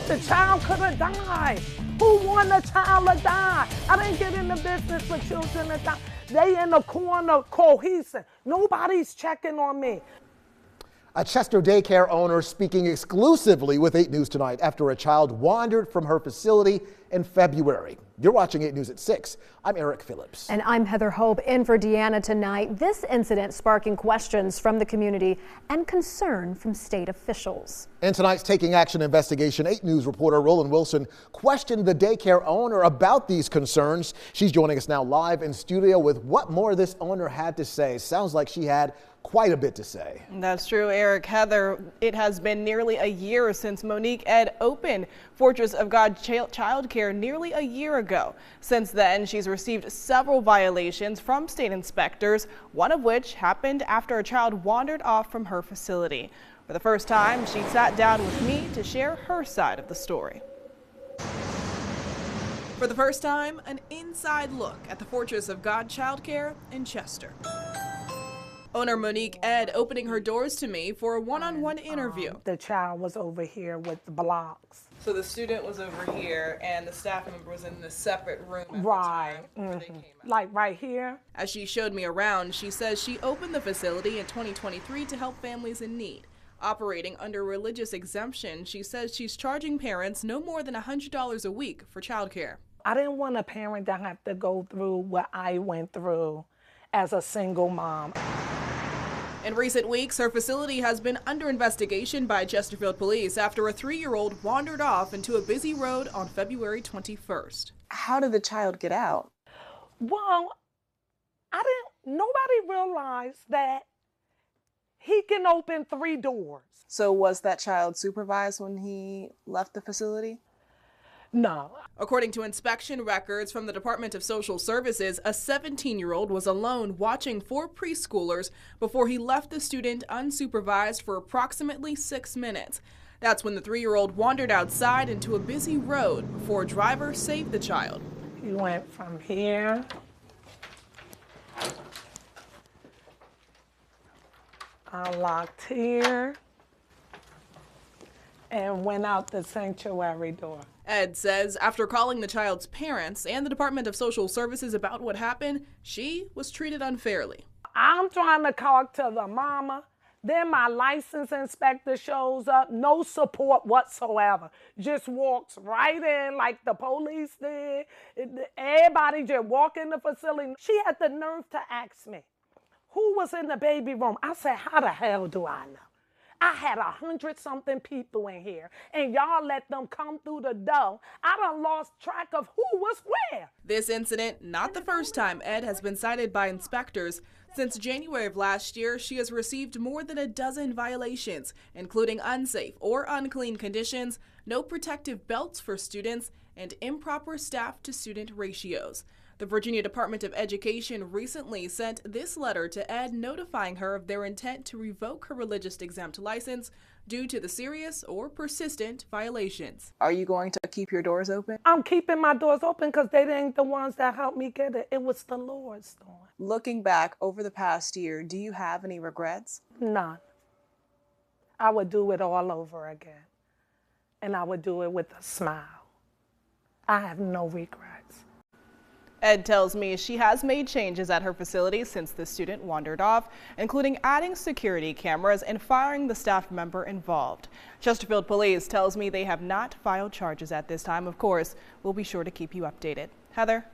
The child could have died. Who want a child to die? I didn't get in the business for children to die. They in the corner cohesive. Nobody's checking on me. A Chester daycare owner speaking exclusively with 8 News tonight after a child wandered from her facility in February. You're watching 8 News at 6. I'm Eric Phillips. And I'm Heather Hope in for Deanna tonight. This incident sparking questions from the community and concern from state officials. In tonight's Taking Action investigation, 8 News reporter Roland Wilson questioned the daycare owner about these concerns. She's joining us now live in studio with what more this owner had to say. Sounds like she had quite a bit to say. That's true, Eric. Heather, it has been nearly a year since Monique Ede opened Fortress of God Childcare nearly a year ago. Since then, she's received several violations from state inspectors, one of which happened after a child wandered off from her facility. For the first time, she sat down with me to share her side of the story. For the first time, an inside look at the Fortress of God Childcare in Chester. Owner Monique Ede opening her doors to me for a one-on-one interview. The child was over here with the blocks. So the student was over here and the staff member was in the separate room at Right. the time before they came out. Like right here. As she showed me around, she says she opened the facility in 2023 to help families in need. Operating under religious exemption, she says she's charging parents no more than $100 a week for childcare. I didn't want a parent to have to go through what I went through as a single mom. In recent weeks, her facility has been under investigation by Chesterfield police after a 3-year-old wandered off into a busy road on February 21st. How did the child get out? Well, nobody realized that he can open 3 doors. So was that child supervised when he left the facility? No. According to inspection records from the Department of Social Services, a 17-year-old was alone watching 4 preschoolers before he left the student unsupervised for approximately 6 minutes. That's when the 3-year-old wandered outside into a busy road before a driver saved the child. He went from here unlocked here and went out the sanctuary door. Ed says after calling the child's parents and the Department of Social Services about what happened, she was treated unfairly. I'm trying to talk to the mama. Then my license inspector shows up, no support whatsoever. Just walks right in like the police did. Everybody just walk in the facility. She had the nerve to ask me, who was in the baby room? I said, how the hell do I know? I had 100-something people in here, and y'all let them come through the door. I done lost track of who was where. This incident, not the first time Ed has been cited by inspectors. Since January of last year, she has received more than a dozen violations, including unsafe or unclean conditions, no protective belts for students, and improper staff-to-student ratios. The Virginia Department of Education recently sent this letter to Ed notifying her of their intent to revoke her religious exempt license due to the serious or persistent violations. Are you going to keep your doors open? I'm keeping my doors open because they ain't the ones that helped me get it. It was the Lord's doing. Looking back over the past year, do you have any regrets? None. I would do it all over again. And I would do it with a smile. I have no regrets. Ed tells me she has made changes at her facility since the student wandered off, including adding security cameras and firing the staff member involved. Chesterfield Police tells me they have not filed charges at this time. Of course, we'll be sure to keep you updated. Heather?